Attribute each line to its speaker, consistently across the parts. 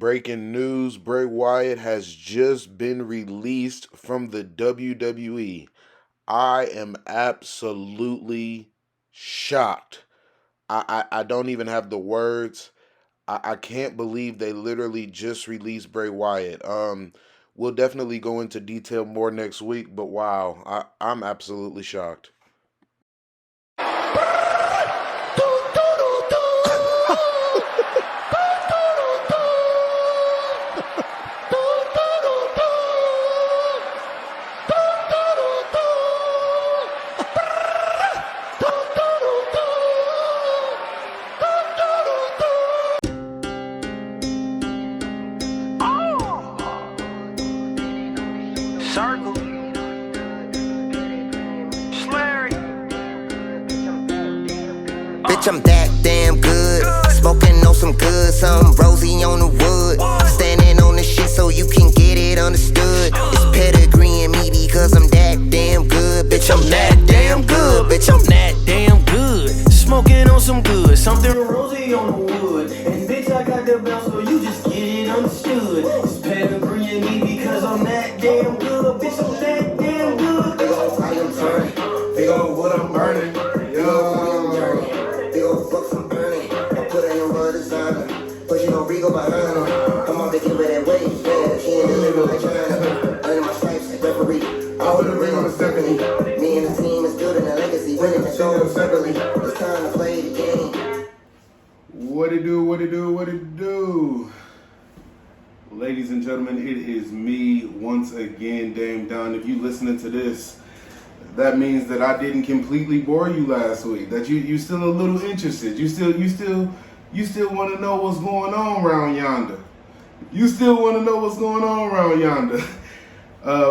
Speaker 1: breaking news, Bray Wyatt has just been released from the WWE. I am absolutely shocked. I don't even have the words. I can't believe they literally just released Bray Wyatt. We'll definitely go into detail more next week, but wow, I'm absolutely shocked.
Speaker 2: Circle, Slurry.
Speaker 3: Bitch, I'm that damn good. Smoking on some good, some rosy on the wood. Standing on the shit so you can get it understood. It's pedigree in me because I'm that damn good. Bitch, I'm that damn good. Bitch, I'm that damn good. Smoking on some good, something rosy on the wood. And bitch, I got the bounce so you just get it understood. It's pedigree in me because I'm that damn good. Bitch, I'm that damn good. Big ol' fire I'm turning, big ol' wood I'm burning. Big ol' books I'm burning. I put it in a designer, but you know Rigo behind them. Come on, they give it that way, yeah. She ain't delivering like China. Earning my stripes like referee. I put a ring on the symphony. Me and the team is building a legacy, winning and going separately. It's time to play the game.
Speaker 1: What it do, what it do, what it do? Ladies and gentlemen, it is me once again, Dame Don. If you listening to this, that means that I didn't completely bore you last week. That you still a little interested. You still want to know what's going on around yonder. You still want to know what's going on around yonder.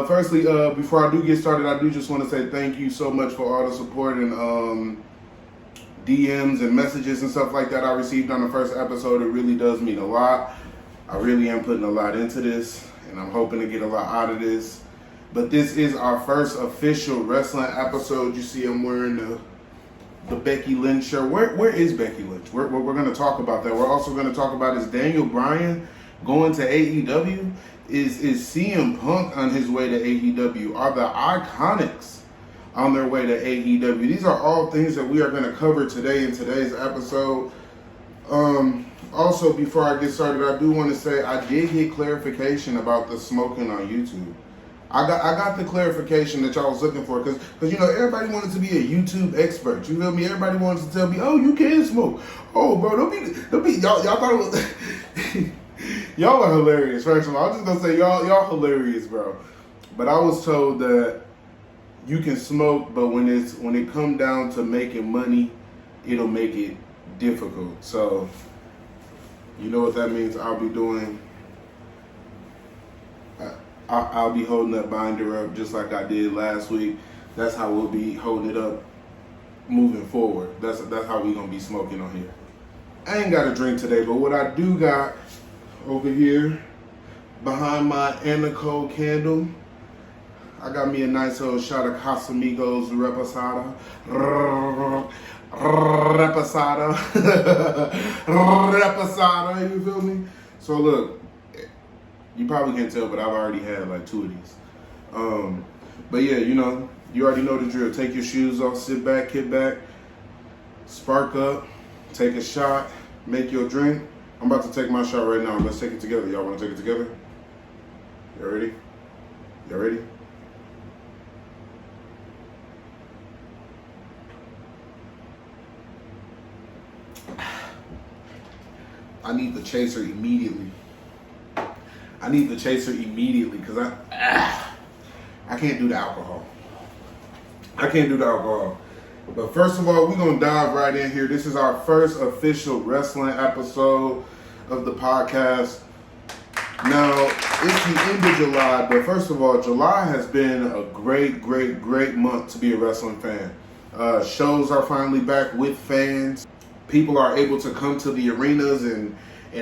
Speaker 1: Firstly, before I do get started, I do just want to say thank you so much for all the support and DMs and messages and stuff like that I received on the first episode. It really does mean a lot. I really am putting a lot into this, and I'm hoping to get a lot out of this. But this is our first official wrestling episode. You see I'm wearing the Becky Lynch shirt. Where is Becky Lynch? We're going to talk about that. We're also going to talk about is Daniel Bryan going to AEW? Is CM Punk on his way to AEW? Are the IICONICS on their way to AEW? These are all things that we are going to cover today in today's episode. Also, before I get started, I do want to say I did get clarification about the smoking on YouTube. I got the clarification that y'all was looking for because you know everybody wanted to be a YouTube expert. You feel me? Everybody wanted to tell me, oh, you can smoke. Oh, bro, don't be y'all thought it was y'all are hilarious. First of all, I'm just gonna say y'all hilarious, bro. But I was told that you can smoke, but when it come down to making money, it'll make it difficult. So you know what that means? I'll be doing. I'll be holding that binder up just like I did last week. That's how we'll be holding it up moving forward. That's how we gonna be smoking on here. I ain't got a drink today, but what I do got over here behind my Anico candle, I got me a nice old shot of Casamigos Reposada. Reposada, you feel me? So look, you probably can't tell, but I've already had like 2 of these. But yeah, you already know the drill. Take your shoes off, sit back, kick back, spark up, take a shot, make your drink. I'm about to take my shot right now. Let's take it together. Y'all want to take it together? Y'all ready? Y'all ready? I need the chaser immediately. Because I can't do the alcohol. But first of all, we're going to dive right in here. This is our first official wrestling episode of the podcast. Now, it's the end of July, but first of all, July has been a great month to be a wrestling fan. Shows are finally back with fans. People are able to come to the arenas and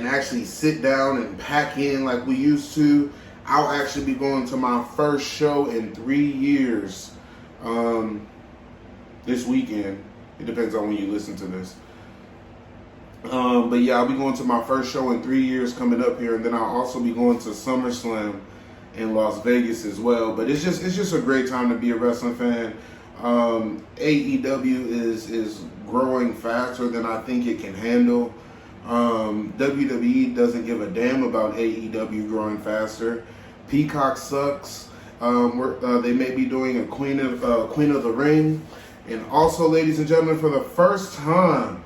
Speaker 1: actually sit down and pack in like we used to. I'll actually be going to my first show in 3 years this weekend. It depends on when you listen to this. But yeah, I'll be going to my first show in 3 years coming up here, and then I'll also be going to SummerSlam in Las Vegas as well. But it's just a great time to be a wrestling fan. AEW is growing faster than I think it can handle. WWE doesn't give a damn about AEW growing faster. Peacock sucks. They may be doing a Queen of the Ring, and also, ladies and gentlemen, for the first time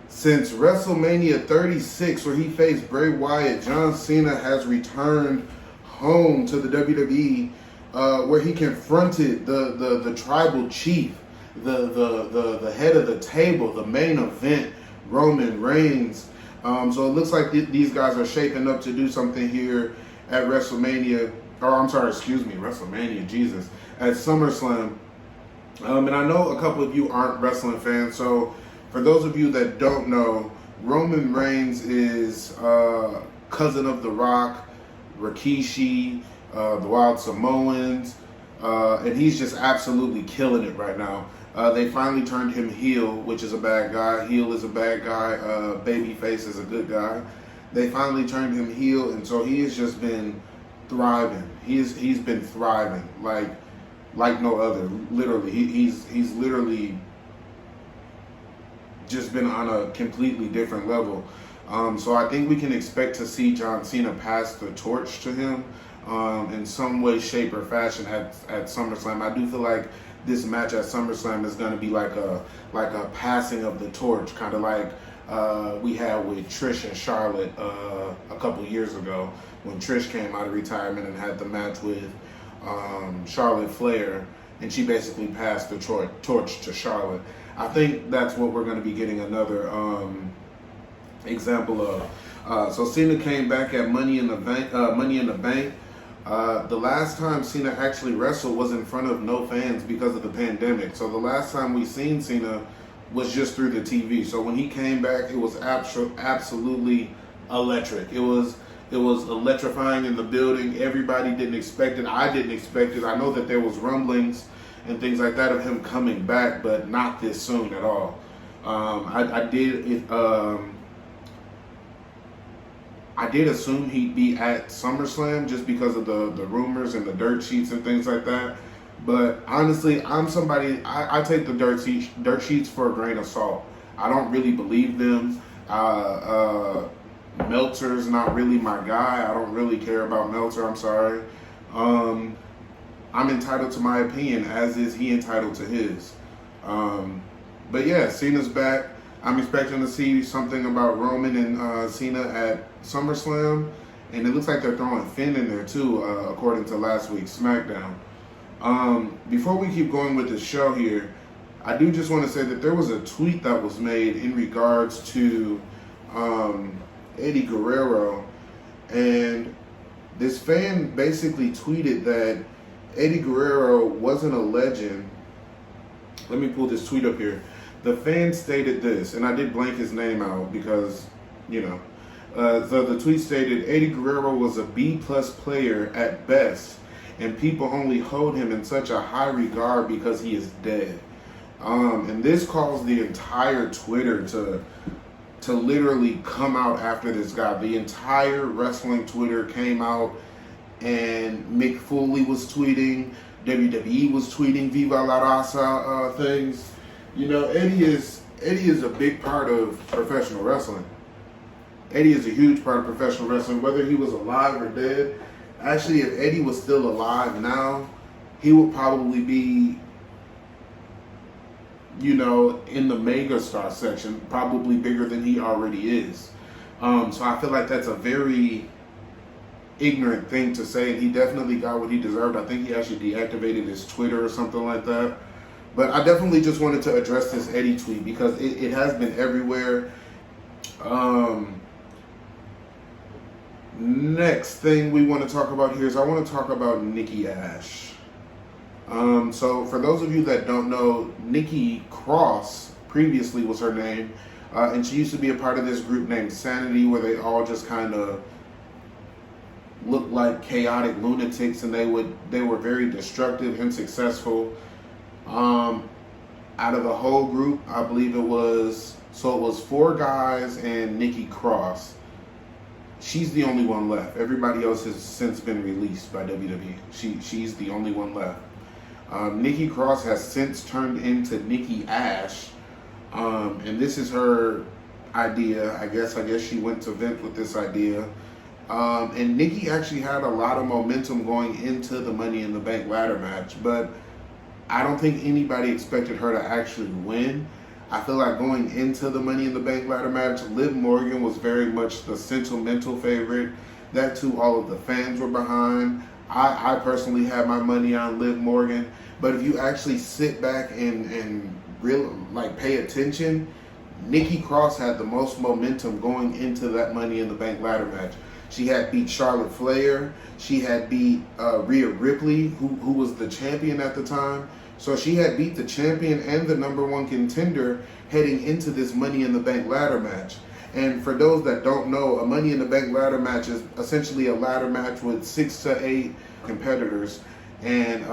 Speaker 1: since WrestleMania 36, where he faced Bray Wyatt, John Cena has returned home to the WWE, where he confronted the tribal chief, the head of the table, the main event, Roman Reigns. So it looks like these guys are shaping up to do something here at WrestleMania. WrestleMania, Jesus, at SummerSlam. And I know a couple of you aren't wrestling fans, so for those of you that don't know, Roman Reigns is cousin of The Rock, Rikishi, the Wild Samoans, and he's just absolutely killing it right now. They finally turned him heel, which is a bad guy. Heel is a bad guy. Babyface is a good guy. They finally turned him heel, and so he has just been thriving. He's been thriving like no other. Literally, he's literally just been on a completely different level. So I think we can expect to see John Cena pass the torch to him in some way, shape, or fashion at SummerSlam. I do feel like this match at SummerSlam is going to be like a passing of the torch, kind of like we had with Trish and Charlotte a couple years ago when Trish came out of retirement and had the match with Charlotte Flair, and she basically passed the torch to Charlotte. I think that's what we're going to be getting another example of. So Cena came back at Money in the Bank. The last time Cena actually wrestled was in front of no fans because of the pandemic. So the last time we seen Cena was just through the TV. So when he came back, it was absolutely electric. It was electrifying in the building. Everybody didn't expect it. I didn't expect it. I know that there was rumblings and things like that of him coming back, but not this soon at all. I did assume he'd be at SummerSlam just because of the rumors and the dirt sheets and things like that. But honestly, I'm somebody, I take the dirt sheets for a grain of salt. I don't really believe them. Meltzer's not really my guy. I don't really care about Meltzer, I'm sorry. I'm entitled to my opinion, as is he entitled to his. But yeah, Cena's back. I'm expecting to see something about Roman and Cena at SummerSlam, and it looks like they're throwing Finn in there too, according to last week's SmackDown. Before we keep going with the show here, I do just want to say that there was a tweet that was made in regards to Eddie Guerrero, and this fan basically tweeted that Eddie Guerrero wasn't a legend. Let me pull this tweet up here. The fan stated this, and I did blank his name out because, you know. So the tweet stated, Eddie Guerrero was a B-plus player at best, and people only hold him in such a high regard because he is dead. And this caused the entire Twitter to literally come out after this guy. The entire wrestling Twitter came out, and Mick Foley was tweeting, WWE was tweeting Viva la Raza things. You know, Eddie is a big part of professional wrestling. Eddie is a huge part of professional wrestling, whether he was alive or dead. Actually, if Eddie was still alive now, he would probably be, you know, in the megastar section, probably bigger than he already is. So I feel like that's a very ignorant thing to say, and he definitely got what he deserved. I think he actually deactivated his Twitter or something like that. But I definitely just wanted to address this Eddie tweet because it has been everywhere. Next thing we want to talk about here is I want to talk about Nikki Ash. So for those of you that don't know, Nikki Cross previously was her name, and she used to be a part of this group named Sanity, where they all just kind of looked like chaotic lunatics, and they were very destructive and successful. Out of the whole group, I believe it was So it was 4 guys and Nikki Cross. She's the only one left. Everybody else has since been released by WWE. She's the only one left. Nikki Cross has since turned into Nikki Ash, and this is her idea. I guess she went to Vince with this idea. And Nikki actually had a lot of momentum going into the Money in the Bank ladder match, but I don't think anybody expected her to actually win. I feel like going into the Money in the Bank ladder match, Liv Morgan was very much the sentimental favorite. That too, all of the fans were behind. I personally had my money on Liv Morgan, but if you actually sit back and really pay attention, Nikki Cross had the most momentum going into that Money in the Bank ladder match. She had beat Charlotte Flair. She had beat Rhea Ripley, who was the champion at the time. So she had beat the champion and the #1 contender heading into this Money in the Bank ladder match. And for those that don't know, a Money in the Bank ladder match is essentially a ladder match with 6 to 8 competitors. And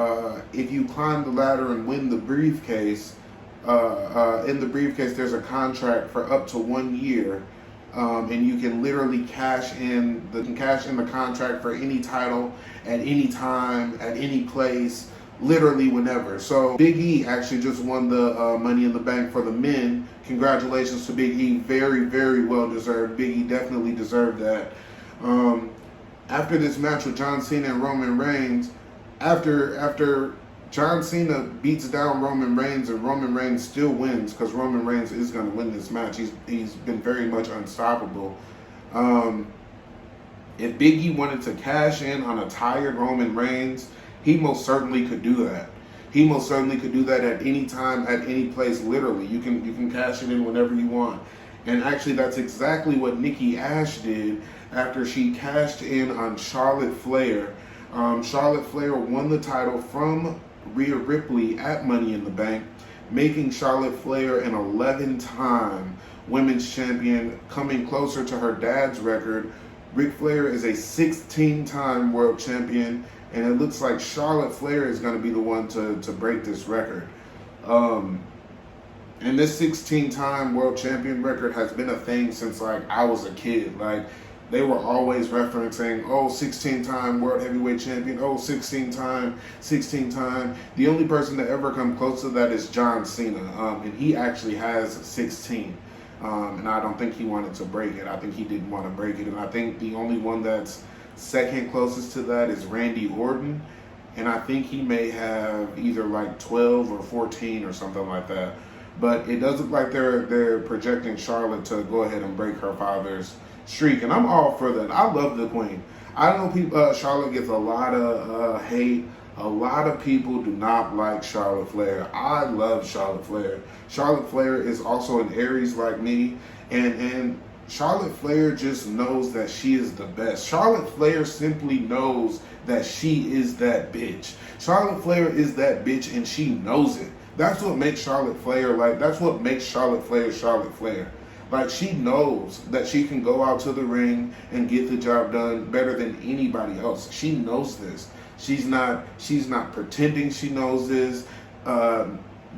Speaker 1: if you climb the ladder and win the briefcase, in the briefcase there's a contract for up to 1 year. And you can literally cash in the contract for any title at any time, at any place, literally whenever. So Big E actually just won the Money in the Bank for the men. Congratulations to Big E. Very, very well deserved. Big E definitely deserved that. After this match with John Cena and Roman Reigns, after John Cena beats down Roman Reigns and Roman Reigns still wins, because Roman Reigns is going to win this match. He's been very much unstoppable. If Big E wanted to cash in on a tired Roman Reigns, he most certainly could do that. He most certainly could do that at any time, at any place, literally. You can cash it in whenever you want. And actually, that's exactly what Nikki Ash did after she cashed in on Charlotte Flair. Charlotte Flair won the title from Rhea Ripley at Money in the Bank, making Charlotte Flair an 11-time women's champion, coming closer to her dad's record. Ric Flair is a 16-time world champion, and it looks like Charlotte Flair is going to be the one to break this record. And this 16-time world champion record has been a thing since I was a kid. They were always referencing, 16-time world heavyweight champion, 16-time. The only person to ever come close to that is John Cena, and he actually has 16. And I don't think he wanted to break it. I think he didn't want to break it. And I think the only one that's second closest to that is Randy Orton. And I think he may have either 12 or 14 or something like that. But it does look like they're projecting Charlotte to go ahead and break her father's streak, and I'm all for that. I love the Queen. I know Charlotte gets a lot of hate. A lot of people do not like Charlotte Flair. I love Charlotte Flair. Charlotte Flair is also an Aries like me, and Charlotte Flair just knows that she is the best. Charlotte Flair simply knows that she is that bitch. Charlotte Flair is that bitch, and she knows it. That's what makes Charlotte Flair that's what makes Charlotte Flair Charlotte Flair. She knows that she can go out to the ring and get the job done better than anybody else. She knows this. She's not pretending she knows this.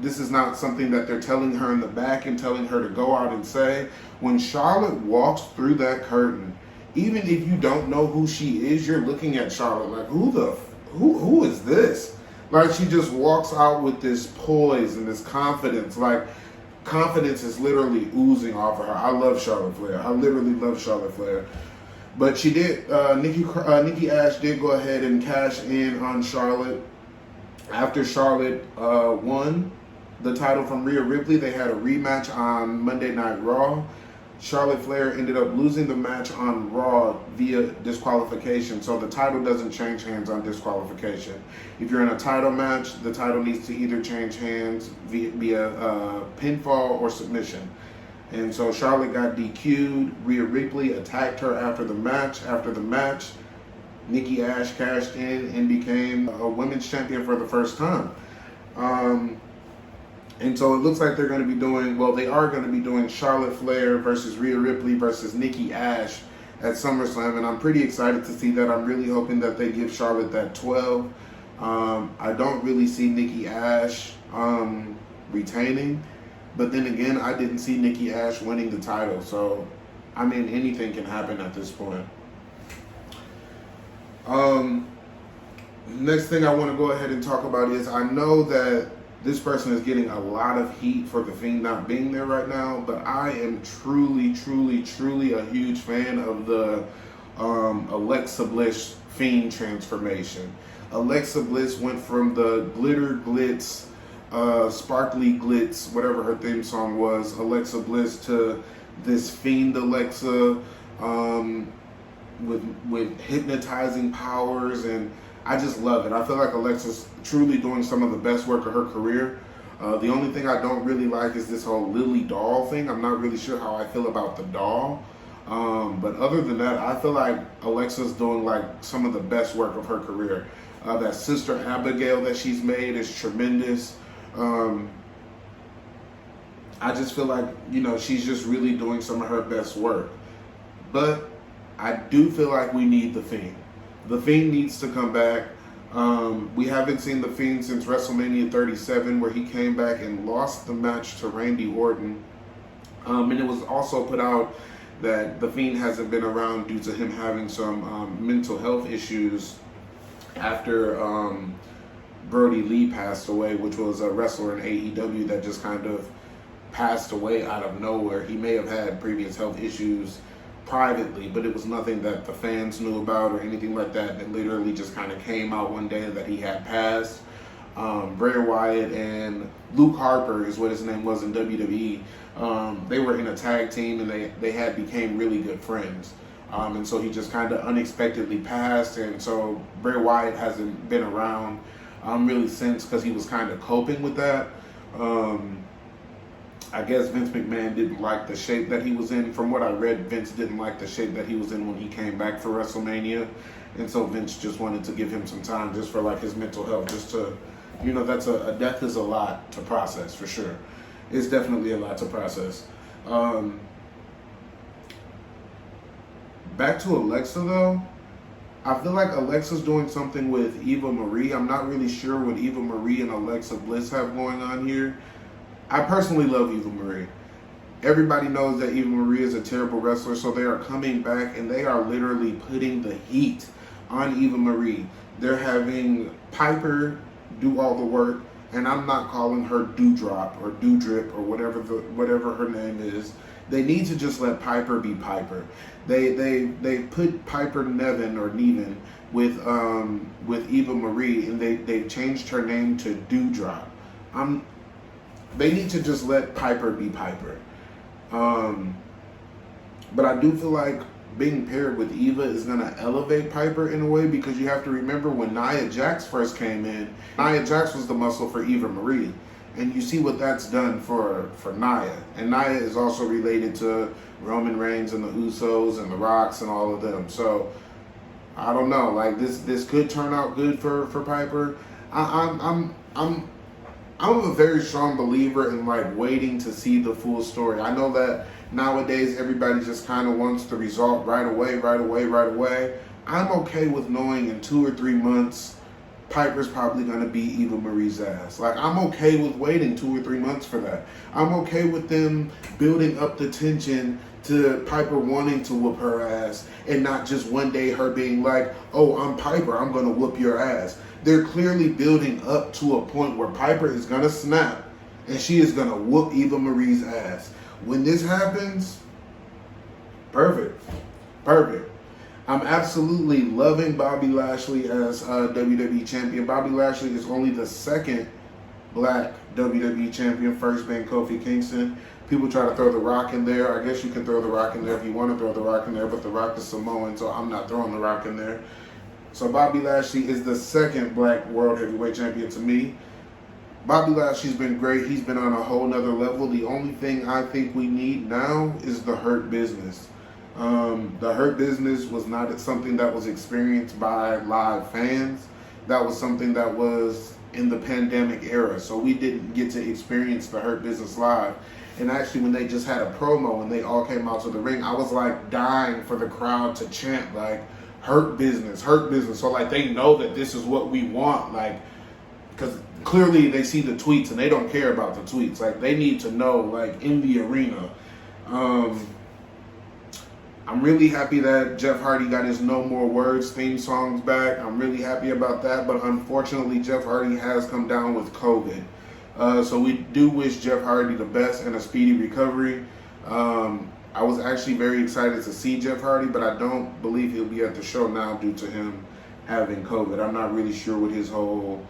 Speaker 1: This is not something that they're telling her in the back and telling her to go out and say. When Charlotte walks through that curtain, even if you don't know who she is, you're looking at Charlotte who is this? She just walks out with this poise and this confidence. Confidence is literally oozing off of her. I love Charlotte Flair. I literally love Charlotte Flair. But she did, Nikki Ash did go ahead and cash in on Charlotte. After Charlotte won the title from Rhea Ripley, they had a rematch on Monday Night Raw. Charlotte Flair ended up losing the match on Raw via disqualification, so the title doesn't change hands on disqualification. If you're in a title match, the title needs to either change hands via pinfall or submission. And so Charlotte got DQ'd. Rhea Ripley attacked her after the match. After the match, Nikki Ash cashed in and became a women's champion for the first time. And so it looks like they are going to be doing Charlotte Flair versus Rhea Ripley versus Nikki Ash at SummerSlam, and I'm pretty excited to see that. I'm really hoping that they give Charlotte that 12. I don't really see Nikki Ash retaining, But then again, I didn't see Nikki Ash winning the title. So, I mean, anything can happen at this point. Next thing I want to go ahead and talk about is I know that this person is getting a lot of heat for The Fiend not being there right now, but I am truly, truly, truly a huge fan of the Alexa Bliss Fiend transformation. Alexa Bliss went from the glitter glitz, sparkly glitz, whatever her theme song was, Alexa Bliss, to this Fiend Alexa with hypnotizing powers, and I just love it. I feel like Alexa's truly doing some of the best work of her career. The only thing I don't really like is this whole Lily doll thing. I'm not really sure how I feel about the doll. But other than that, I feel like Alexa's doing like some of the best work of her career. That Sister Abigail that she's made is tremendous. I just feel like, you know, she's just really doing some of her best work. But I do feel like we need The Fiend. The Fiend needs to come back. We haven't seen The Fiend since WrestleMania 37, where he came back and lost the match to Randy Orton. And it was also put out that The Fiend hasn't been around due to him having some mental health issues after Brody Lee passed away, which was a wrestler in AEW that just kind of passed away out of nowhere. He may have had previous health issues privately, but it was nothing that the fans knew about or anything like that. It literally just kind of came out one day that he had passed. Bray Wyatt and Luke Harper is what his name was in WWE. They were in a tag team, and they had became really good friends. And so he just kind of unexpectedly passed, and so Bray Wyatt hasn't been around really since, because he was kind of coping with that. I guess Vince McMahon didn't like the shape that he was in. From what I read, Vince didn't like the shape that he was in when he came back for WrestleMania. And so Vince just wanted to give him some time just for like his mental health, just to, you know, that's a death is a lot to process for sure. It's definitely a lot to process. Back to Alexa though. I feel like Alexa's doing something with Eva Marie. I'm not really sure what Eva Marie and Alexa Bliss have going on here. I personally love Eva Marie. Everybody knows that Eva Marie is a terrible wrestler, so they are coming back and they are literally putting the heat on Eva Marie. They're having Piper do all the work, and I'm not calling her Doudrop or Doudrip or whatever her name is. They need to just let Piper be Piper. They put Piper Nevin with Eva Marie, and they changed her name to Doudrop. They need to just let Piper be Piper. But I do feel like being paired with Eva is going to elevate Piper in a way, because you have to remember when Nia Jax first came in, Nia Jax was the muscle for Eva Marie. And you see what that's done for Nia. And Nia is also related to Roman Reigns and the Usos and the Rocks and all of them. So, I don't know. Like, this could turn out good for Piper. I'm a very strong believer in like waiting to see the full story. I know that nowadays everybody just kind of wants the result right away. I'm okay with knowing in 2 or 3 months Piper's probably going to beat Eva Marie's ass. Like, I'm okay with waiting 2 or 3 months for that. I'm okay with them building up the tension to Piper wanting to whoop her ass, and not just one day her being like, oh, I'm Piper, I'm going to whoop your ass. They're clearly building up to a point where Piper is going to snap and she is going to whoop Eva Marie's ass. When this happens, perfect. I'm absolutely loving Bobby Lashley as WWE champion. Bobby Lashley is only the second black WWE champion, first being Kofi Kingston. People try to throw The Rock in there. I guess you can throw The Rock in there if you want to throw The Rock in there, but The Rock is Samoan, so I'm not throwing The Rock in there. So Bobby Lashley is the second black world heavyweight champion to me. Bobby Lashley's been great. He's been on a whole nother level. The only thing I think we need now is the Hurt Business. The Hurt Business was not something that was experienced by live fans. That was something that was in the pandemic era. So we didn't get to experience the Hurt Business live. And actually, when they just had a promo and they all came out to the ring, I was like dying for the crowd to chant like, Hurt Business. So like they know that this is what we want. Like, because clearly they see the tweets and they don't care about the tweets. Like, they need to know, like, in the arena. I'm really happy that Jeff Hardy got his No More Words theme songs back. I'm really happy about that, but unfortunately Jeff Hardy has come down with COVID. So we do wish Jeff Hardy the best and a speedy recovery. I was actually very excited to see Jeff Hardy, but I don't believe he'll be at the show now due to him having COVID. I'm not really sure what his whole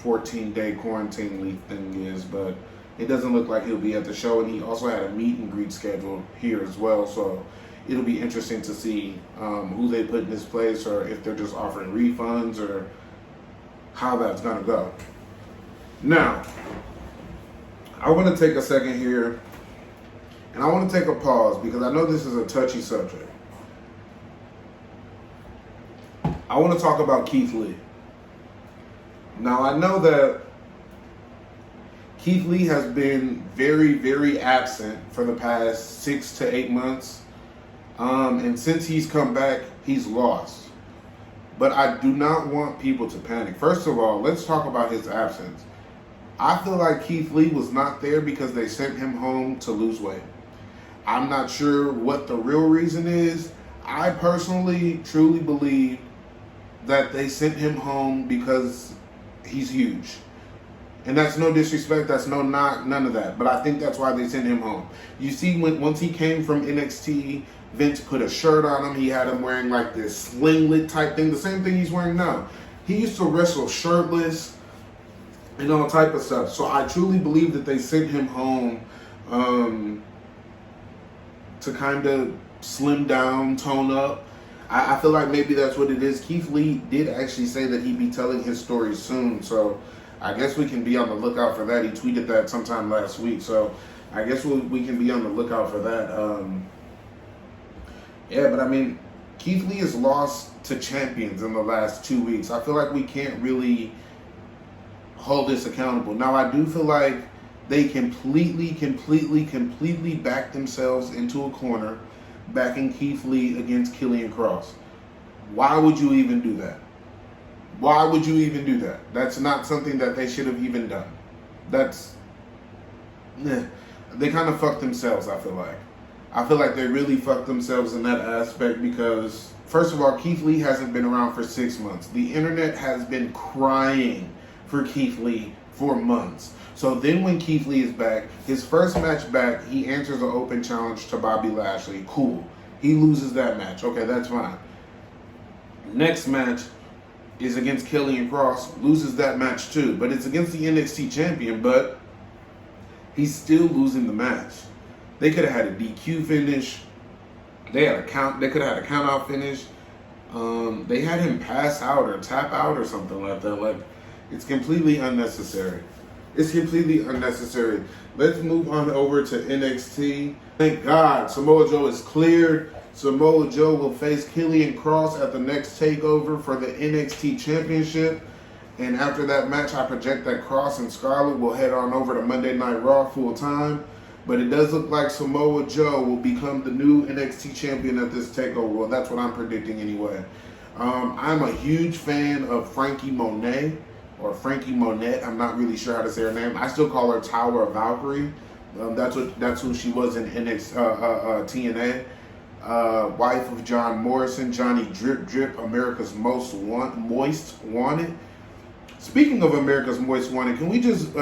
Speaker 1: 14-day quarantine leave thing is, but it doesn't look like he'll be at the show. And he also had a meet and greet scheduled here as well, so it'll be interesting to see who they put in his place, or if they're just offering refunds, or how that's gonna go. Now, I want to take a second here, and I want to take a pause because I know this is a touchy subject. I want to talk about Keith Lee. Now, I know that Keith Lee has been very, very absent for the past 6 to 8 months. And since he's come back, he's lost. But I do not want people to panic. First of all, let's talk about his absence. I feel like Keith Lee was not there because they sent him home to lose weight. I'm not sure what the real reason is. I personally, truly believe that they sent him home because he's huge. And that's no disrespect, that's no knock, none of that. But I think that's why they sent him home. You see, once he came from NXT, Vince put a shirt on him. He had him wearing like this slinglet type thing, the same thing he's wearing now. He used to wrestle shirtless and all type of stuff. So I truly believe that they sent him home to kind of slim down, tone up. I feel like maybe that's what it is. Keith Lee did actually say that he'd be telling his story soon, so I guess we can be on the lookout for that. He tweeted that sometime last week, so I guess we can be on the lookout for that. Yeah, but I mean, Keith Lee has lost to champions in the last 2 weeks. I feel like we can't really hold this accountable. Now, I do feel like they completely backed themselves into a corner, backing Keith Lee against Killian Cross. Why would you even do that? Why would you even do that? That's not something that they should have even done. They kind of fucked themselves, I feel like. I feel like they really fucked themselves in that aspect because, first of all, Keith Lee hasn't been around for 6 months. The internet has been crying for Keith Lee for months. So then when Keith Lee is back, his first match back, he answers an open challenge to Bobby Lashley. Cool. He loses that match. Okay, that's fine. Next match is against Killian Cross. Loses that match too. But it's against the NXT champion, but he's still losing the match. They could have had a DQ finish. They could have had a count out finish. They had him pass out or tap out or something like that. Like, it's completely unnecessary. It's completely unnecessary. Let's move on over to NXT. Thank God Samoa Joe is cleared. Samoa Joe will face Killian Cross at the next takeover for the NXT Championship. And after that match, I project that Cross and Scarlett will head on over to Monday Night Raw full time. But it does look like Samoa Joe will become the new NXT champion at this takeover. Well, that's what I'm predicting anyway. I'm a huge fan of Frankie Monet, or Frankie Monette. I'm not really sure how to say her name. I still call her Tower of Valkyrie. That's who she was in TNA. Wife of John Morrison, Johnny Drip Drip, America's Most Moist Wanted. Speaking of America's Most Wanted, can we just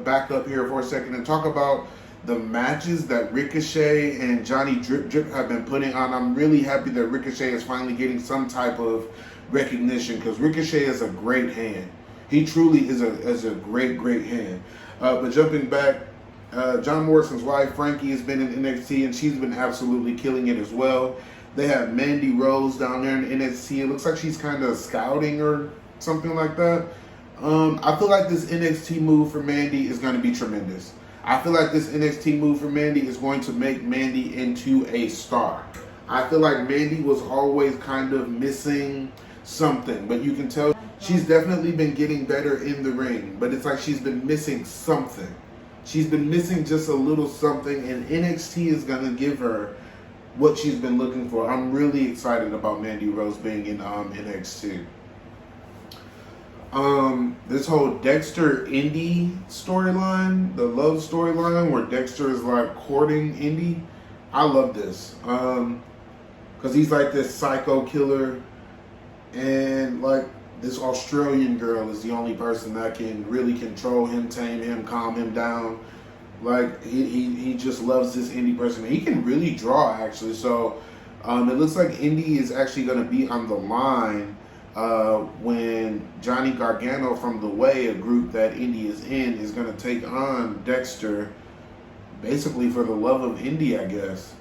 Speaker 1: back up here for a second and talk about the matches that Ricochet and Johnny Drip Drip have been putting on? I'm really happy that Ricochet is finally getting some type of recognition because Ricochet is a great hand. He truly is a great hand. But jumping back, John Morrison's wife, Frankie, has been in NXT, and she's been absolutely killing it as well. They have Mandy Rose down there in NXT. It looks like she's kind of scouting or something like that. I feel like this NXT move for Mandy is going to be tremendous. I feel like this NXT move for Mandy is going to make Mandy into a star. I feel like Mandy was always kind of missing something, but you can tell she's definitely been getting better in the ring, but it's like she's been missing something. She's been missing just a little something, and NXT is going to give her what she's been looking for. I'm really excited about Mandy Rose being in NXT. This whole Dexter Indy storyline, the love storyline where Dexter is like courting Indy, I love this. Cause he's like this psycho killer, and like this Australian girl is the only person that can really control him, tame him, calm him down. Like he just loves this Indy person. He can really draw actually. So it looks like Indy is actually going to be on the line when Johnny Gargano from The Way, a group that Indy is in, is going to take on Dexter, basically for the love of Indy, I guess.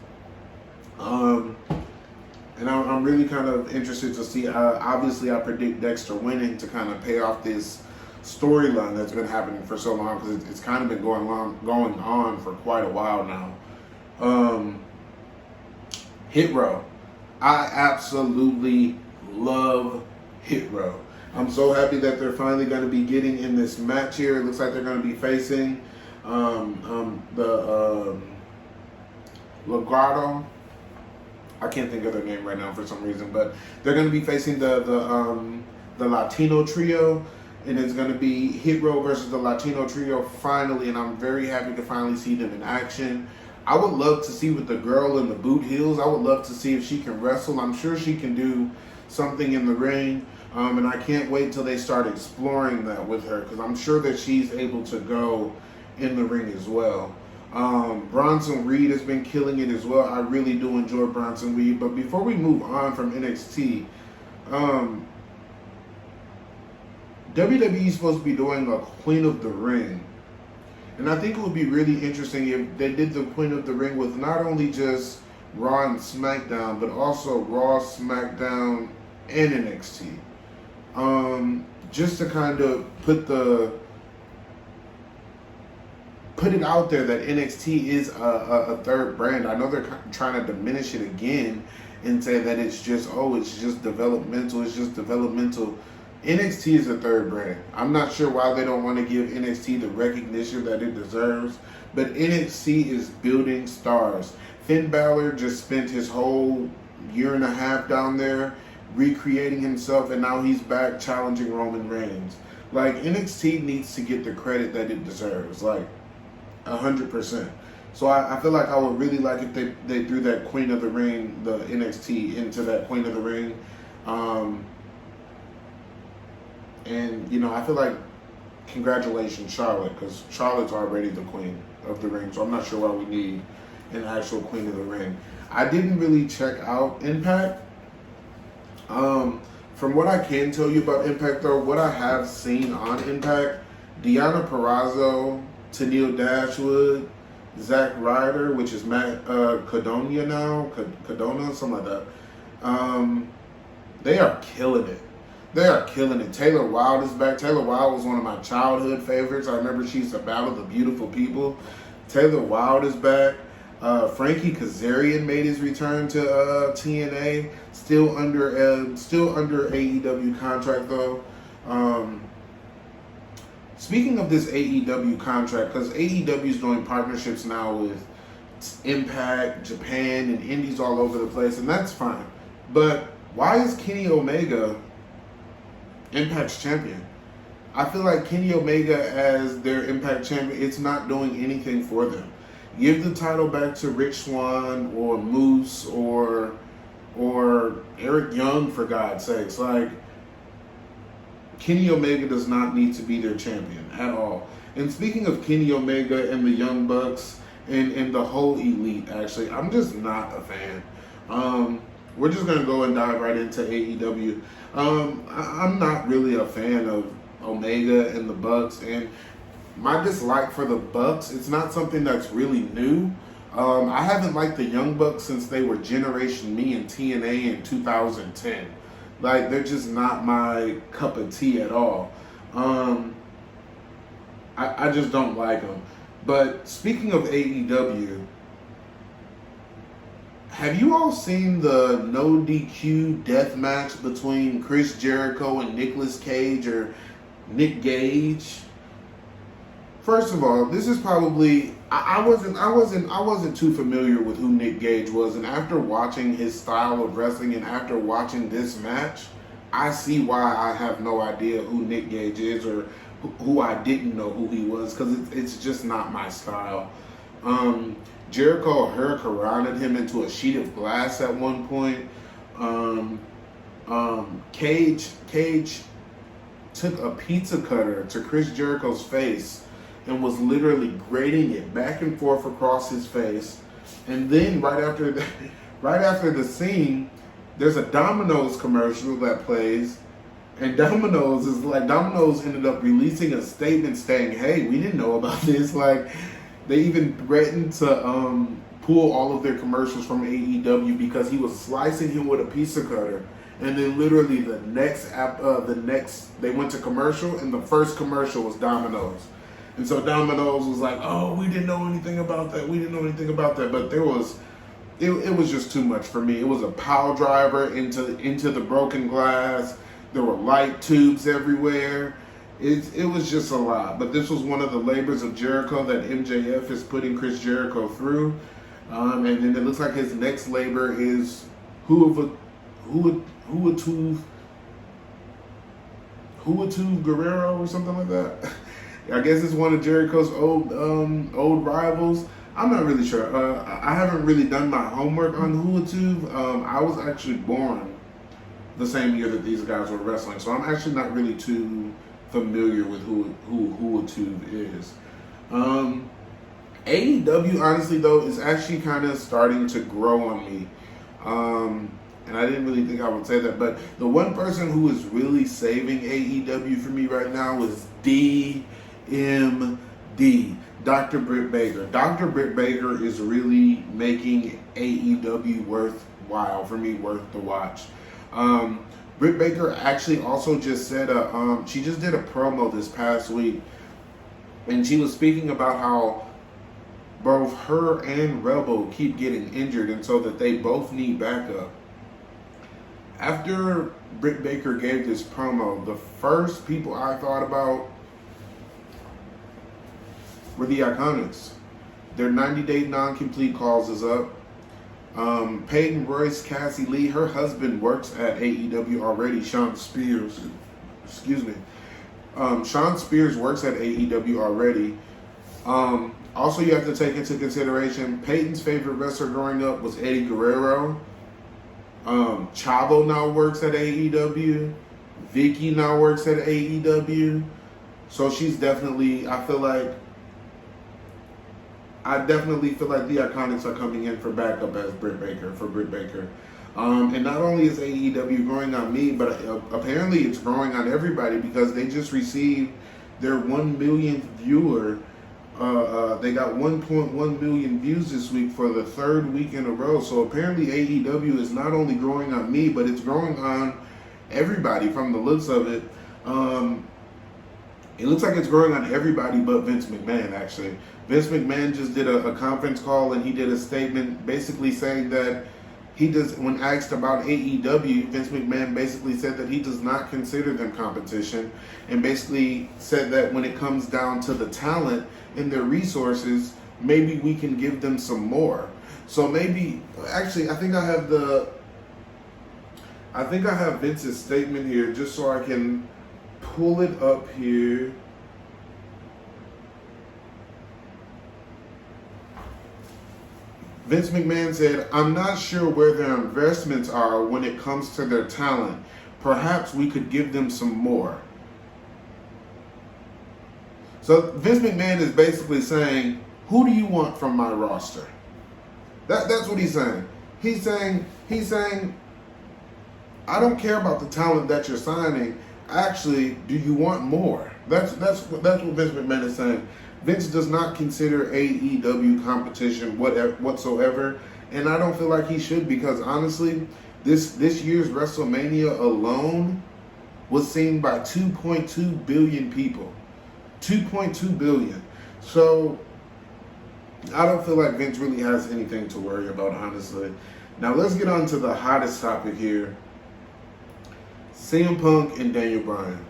Speaker 1: And I'm really kind of interested to see. Obviously, I predict Dexter winning to kind of pay off this storyline that's been happening for so long, because it's kind of been going on for quite a while now. Hit Row. I absolutely love Hit Row. I'm so happy that they're finally going to be getting in this match here. It looks like they're going to be facing the Legado. I can't think of their name right now for some reason, but they're going to be facing the Latino trio, and it's going to be Hit Row versus the Latino trio finally, and I'm very happy to finally see them in action. I would love to see with the girl in the boot heels. I would love to see if she can wrestle. I'm sure she can do something in the ring, and I can't wait till they start exploring that with her, because I'm sure that she's able to go in the ring as well. Bronson Reed has been killing it as well. I really do enjoy Bronson Reed. But before we move on from NXT, WWE is supposed to be doing a Queen of the Ring. And I think it would be really interesting if they did the Queen of the Ring with not only just Raw and SmackDown, but also Raw, SmackDown, and NXT. Just to kind of put it out there that NXT is a third brand. I know they're trying to diminish it again and say that it's just developmental. It's just developmental. NXT is a third brand. I'm not sure why they don't want to give NXT the recognition that it deserves, but NXT is building stars. Finn Balor just spent his whole year and a half down there recreating himself, and now he's back challenging Roman Reigns. Like, NXT needs to get the credit that it deserves. Like, 100%. So I feel like I would really like if they threw that Queen of the Ring, the NXT, into that Queen of the Ring. And, you know, I feel like, congratulations, Charlotte, because Charlotte's already the Queen of the Ring. So I'm not sure why we need an actual Queen of the Ring. I didn't really check out Impact. From what I can tell you about Impact, though, what I have seen on Impact, Deonna Purrazzo, Tennille Dashwood, Zack Ryder, which is Matt Cadona now, Cadona, something like that. They are killing it. They are killing it. Taylor Wilde is back. Taylor Wilde was one of my childhood favorites. I remember she used to battle the beautiful people. Taylor Wilde is back. Frankie Kazarian made his return to TNA. Still under AEW contract though. Speaking of this AEW contract, because AEW is doing partnerships now with Impact, Japan, and Indies all over the place, and that's fine. But why is Kenny Omega Impact's champion? I feel like Kenny Omega as their Impact champion, it's not doing anything for them. Give the title back to Rich Swann or Moose or Eric Young, for God's sakes. Like, Kenny Omega does not need to be their champion at all. And speaking of Kenny Omega and the Young Bucks and the whole Elite, actually, I'm just not a fan. We're just going to go and dive right into AEW. I'm not really a fan of Omega and the Bucks, and my dislike for the Bucks, it's not something that's really new. I haven't liked the Young Bucks since they were Generation Me in TNA in 2010. Like, they're just not my cup of tea at all. I just don't like them. But speaking of AEW, have you all seen the no DQ death match between Chris Jericho and Nicolas Cage or Nick Gage? First of all, this is probably I wasn't too familiar with who Nick Gage was, and after watching his style of wrestling and after watching this match, I see why I have no idea who Nick Gage is, or who I didn't know who he was, because it's just not my style. Jericho hurricaned him into a sheet of glass at one point. Cage took a pizza cutter to Chris Jericho's face and was literally grating it back and forth across his face. And then right after the scene, there's a Domino's commercial that plays, and Domino's ended up releasing a statement saying, "Hey, we didn't know about this." Like, they even threatened to pull all of their commercials from AEW because he was slicing him with a pizza cutter. And then literally the next they went to commercial, and the first commercial was Domino's. And so Domino's was like, "Oh, we didn't know anything about that. We didn't know anything about that." But it was just too much for me. It was a pile driver into the broken glass. There were light tubes everywhere. It was just a lot. But this was one of the labors of Jericho that MJF is putting Chris Jericho through. And then it looks like his next labor is Huatuv Guerrero or something like that. I guess it's one of Jericho's old rivals. I'm not really sure. I haven't really done my homework on Huatuv. I was actually born the same year that these guys were wrestling, so I'm actually not really too familiar with who Huatuv is. AEW, honestly though, is actually kind of starting to grow on me. And I didn't really think I would say that, but the one person who is really saving AEW for me right now is DMD, Dr. Britt Baker. Dr. Britt Baker is really making AEW worthwhile for me, worth the watch. Britt Baker actually also just said she just did a promo this past week, and she was speaking about how both her and Rebel keep getting injured, and so that they both need backup. After Britt Baker gave this promo, the first people I thought about were the IICONICS. Their 90-day non-complete clause is up. Peyton Royce, Cassie Lee, her husband works at AEW already. Sean Spears works at AEW already. Also, you have to take into consideration Peyton's favorite wrestler growing up was Eddie Guerrero. Chavo now works at AEW. Vicky now works at AEW. So she's definitely, I definitely feel like the IICONICS are coming in for backup as Britt Baker. And not only is AEW growing on me, but apparently it's growing on everybody, because they just received their 1 millionth viewer. They got 1.1 million views this week for the third week in a row. So apparently AEW is not only growing on me, but it's growing on everybody from the looks of it. It looks like it's growing on everybody but Vince McMahon, actually. Vince McMahon just did a conference call, and he did a statement basically saying that when asked about AEW, Vince McMahon basically said that he does not consider them competition, and basically said that when it comes down to the talent and their resources, maybe we can give them some more. So maybe, actually, I think I have Vince's statement here, just so I can pull it up here. Vince McMahon said, "I'm not sure where their investments are when it comes to their talent. Perhaps we could give them some more." So Vince McMahon is basically saying, who do you want from my roster? That's what he's saying. He's saying, I don't care about the talent that you're signing. Actually, do you want more? That's what Vince McMahon is saying. Vince does not consider AEW competition whatsoever, and I don't feel like he should, because honestly, this year's WrestleMania alone was seen by 2.2 billion people. 2.2 billion. So I don't feel like Vince really has anything to worry about, honestly. Now let's get on to the hottest topic here. CM Punk and Daniel Bryan.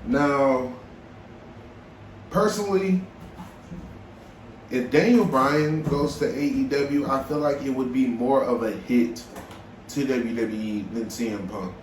Speaker 1: Now, personally, if Daniel Bryan goes to AEW, I feel like it would be more of a hit to to WWE than CM Punk.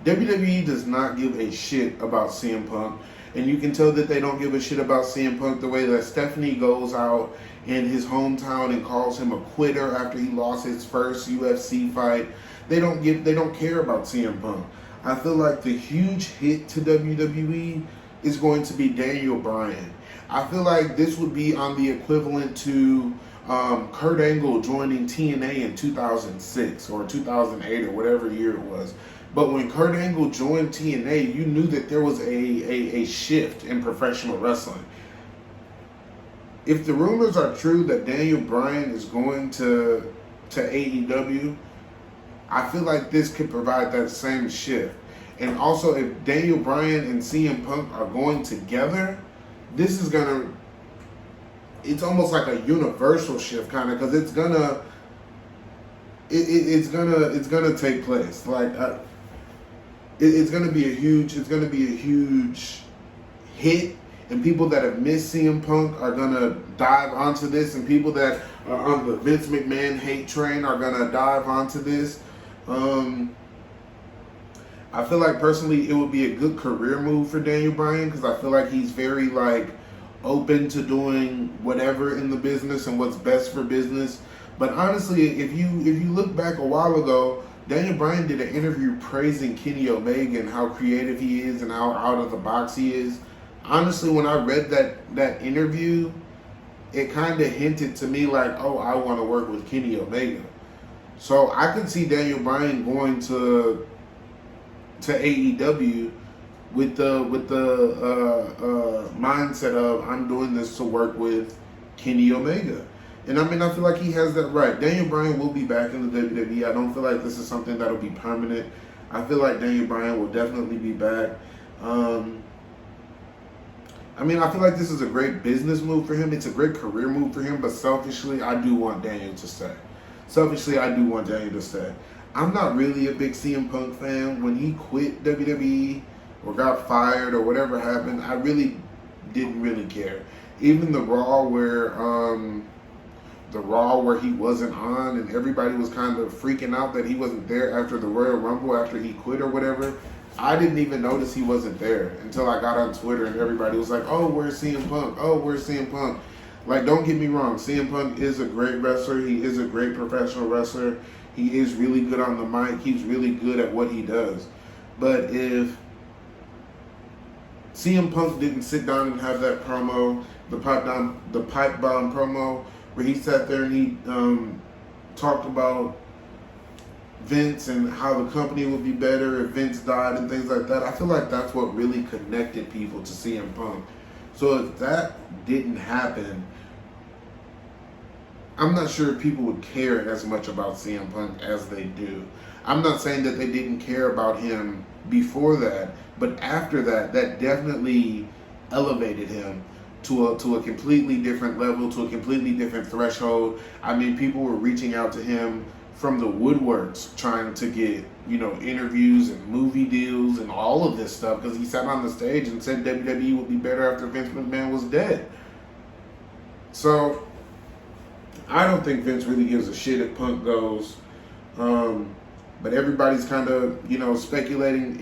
Speaker 1: WWE does not give a shit about CM Punk, and you can tell that they don't give a shit about CM Punk the way that Stephanie goes out in his hometown and calls him a quitter after he lost his first UFC fight. They don't care about CM Punk. I feel like the huge hit to WWE is going to be Daniel Bryan. I feel like this would be on the equivalent to Kurt Angle joining TNA in 2006 or 2008 or whatever year it was. But when Kurt Angle joined TNA, you knew that there was a shift in professional wrestling. If the rumors are true that Daniel Bryan is going to AEW, I feel like this could provide that same shift. And also, if Daniel Bryan and CM Punk are going together, this is gonna, it's almost like a universal shift kind of, because it's gonna take place. Like it's gonna be a huge hit, and people that have missed CM Punk are gonna dive onto this, and people that are on the Vince McMahon hate train are gonna dive onto this. I feel like personally it would be a good career move for Daniel Bryan, because I feel like he's very like open to doing whatever in the business and what's best for business. But honestly, if you look back a while ago, Daniel Bryan did an interview praising Kenny Omega and how creative he is and how out of the box he is. Honestly, when I read that interview, it kind of hinted to me like, oh, I want to work with Kenny Omega. So I could see Daniel Bryan going to AEW with the mindset of, I'm doing this to work with Kenny Omega. And I mean, I feel like he has that right. Daniel Bryan will be back in the WWE. I don't feel like this is something that'll be permanent. I feel like Daniel Bryan will definitely be back. I mean, I feel like this is a great business move for him. It's a great career move for him. But selfishly, I do want Daniel to stay. I'm not really a big CM Punk fan. When he quit WWE or got fired or whatever happened, I really didn't really care. Even the Raw where he wasn't on and everybody was kind of freaking out that he wasn't there after the Royal Rumble after he quit or whatever, I didn't even notice he wasn't there until I got on Twitter and everybody was like, oh, where's CM Punk? Oh, where's CM Punk? Like, don't get me wrong, CM Punk is a great wrestler. He is a great professional wrestler. He is really good on the mic. He's really good at what he does. But if CM Punk didn't sit down and have that promo, the pipe bomb promo, where he sat there and he talked about Vince and how the company would be better if Vince died and things like that, I feel like that's what really connected people to CM Punk. So if that didn't happen, I'm not sure if people would care as much about CM Punk as they do. I'm not saying that they didn't care about him before that, but after that, that definitely elevated him to a completely different level, to a completely different threshold. I mean, people were reaching out to him from the woodworks trying to get, interviews and movie deals and all of this stuff, because he sat on the stage and said WWE would be better after Vince McMahon was dead. So I don't think Vince really gives a shit if Punk goes. But everybody's kind of, speculating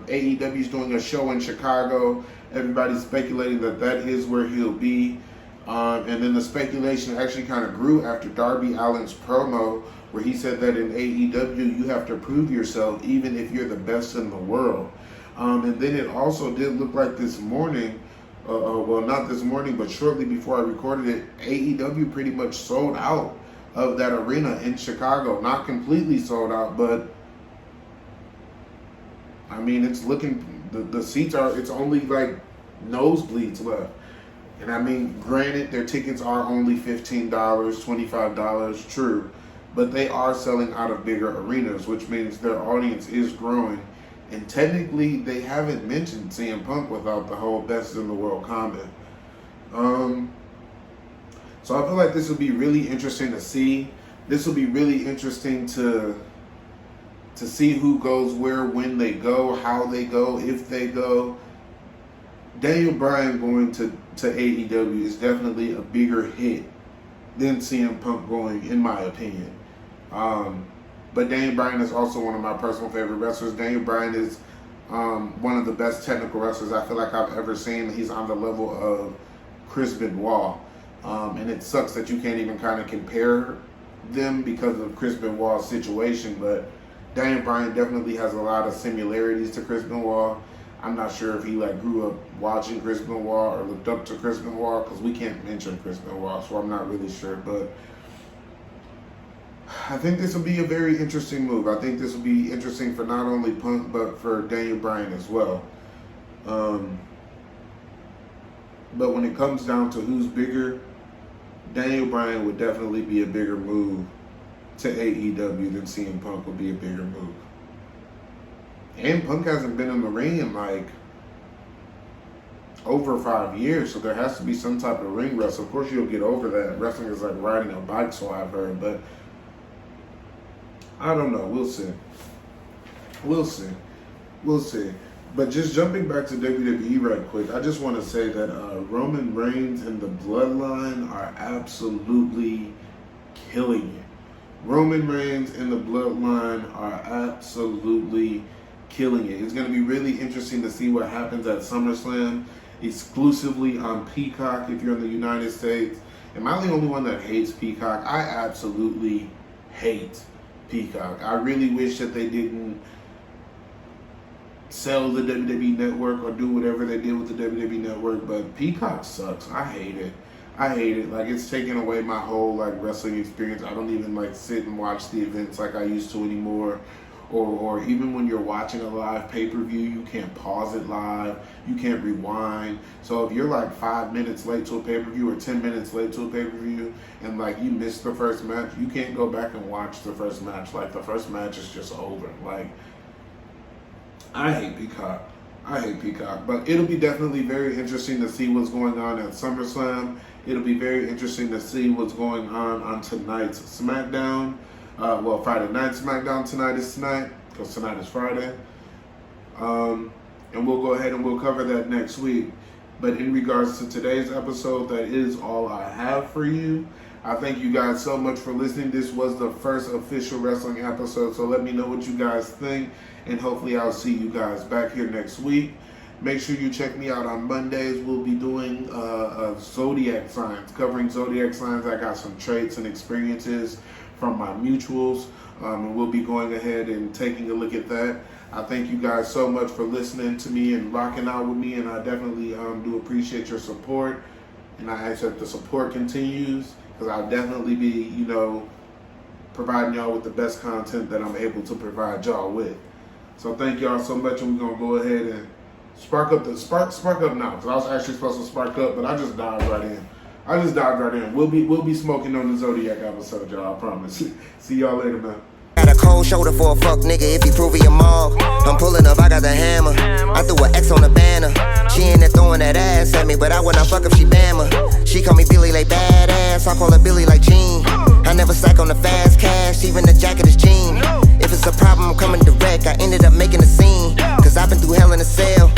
Speaker 1: AEW's doing a show in Chicago. Everybody's speculating that is where he'll be. And then the speculation actually kind of grew after Darby Allin's promo, where he said that in AEW you have to prove yourself even if you're the best in the world. And then it also did look like this morning, well, not this morning, but shortly before I recorded it, AEW pretty much sold out of that arena in Chicago. Not completely sold out, but I mean, it's looking, the seats are, it's only like nosebleeds left. And I mean, granted, their tickets are only $15, $25, true, but they are selling out of bigger arenas, which means their audience is growing. And technically, they haven't mentioned CM Punk without the whole best in the world comment. So I feel like this will be really interesting to see. This will be really interesting to see who goes where, when they go, how they go, if they go. Daniel Bryan going to AEW is definitely a bigger hit than CM Punk going, in my opinion. But Daniel Bryan is also one of my personal favorite wrestlers. Daniel Bryan is one of the best technical wrestlers I feel like I've ever seen. He's on the level of Chris Benoit. And it sucks that you can't even kind of compare them because of Chris Benoit's situation. But Daniel Bryan definitely has a lot of similarities to Chris Benoit. I'm not sure if he like grew up watching Chris Benoit or looked up to Chris Benoit, because we can't mention Chris Benoit, so I'm not really sure. But I think this will be a very interesting move. I think this will be interesting for not only Punk, but for Daniel Bryan as well. But when it comes down to who's bigger, Daniel Bryan would definitely be a bigger move to AEW than CM Punk would be a bigger move. And Punk hasn't been in the ring in like over 5 years, so there has to be some type of ring wrestle. Of course, you'll get over that. Wrestling is like riding a bike, so I've heard, but I don't know. We'll see. We'll see. But just jumping back to WWE right quick, I just want to say that Roman Reigns and the Bloodline are absolutely killing it. Roman Reigns and the Bloodline are absolutely killing it. It's going to be really interesting to see what happens at SummerSlam, exclusively on Peacock if you're in the United States. Am I the only one that hates Peacock? I absolutely hate Peacock. I really wish that they didn't sell the WWE Network or do whatever they did with the WWE Network, but Peacock sucks. I hate it. Like, it's taken away my whole like wrestling experience. I don't even like sit and watch the events like I used to anymore. Or even when you're watching a live pay-per-view, you can't pause it live. You can't rewind. So if you're like 5 minutes late to a pay-per-view or 10 minutes late to a pay-per-view and like you missed the first match, you can't go back and watch the first match. Like, the first match is just over. Like, I hate Peacock. But it'll be definitely very interesting to see what's going on at SummerSlam. It'll be very interesting to see what's going on tonight's SmackDown. Friday night SmackDown tonight, because tonight is Friday. And we'll go ahead and we'll cover that next week. But in regards to today's episode, that is all I have for you. I thank you guys so much for listening. This was the first official wrestling episode, so let me know what you guys think, and hopefully I'll see you guys back here next week. Make sure you check me out on Mondays. We'll be doing zodiac signs, covering zodiac signs. I got some traits and experiences from my mutuals, and we'll be going ahead and taking a look at that. I thank you guys so much for listening to me and rocking out with me, and I definitely do appreciate your support, and I ask that the support continues, because I'll definitely be, providing y'all with the best content that I'm able to provide y'all with. So thank y'all so much, and we're gonna go ahead and spark up now, because I was actually supposed to spark up, but I just dived right in. We'll be smoking on the Zodiac episode, y'all, I promise. See y'all later, man.
Speaker 3: Got a cold shoulder for a fuck nigga if he prove he a mug. I'm pulling up, I got the hammer. I threw an X on the banner. She ain't there throwing that ass at me, but I wouldn't fuck if she Bama. She call me Billy like badass, I call her Billy like Jean. I never stack on the fast cash, even the jacket is jean. If it's a problem, I'm coming direct. I ended up making a scene, cause I've been through hell in a cell.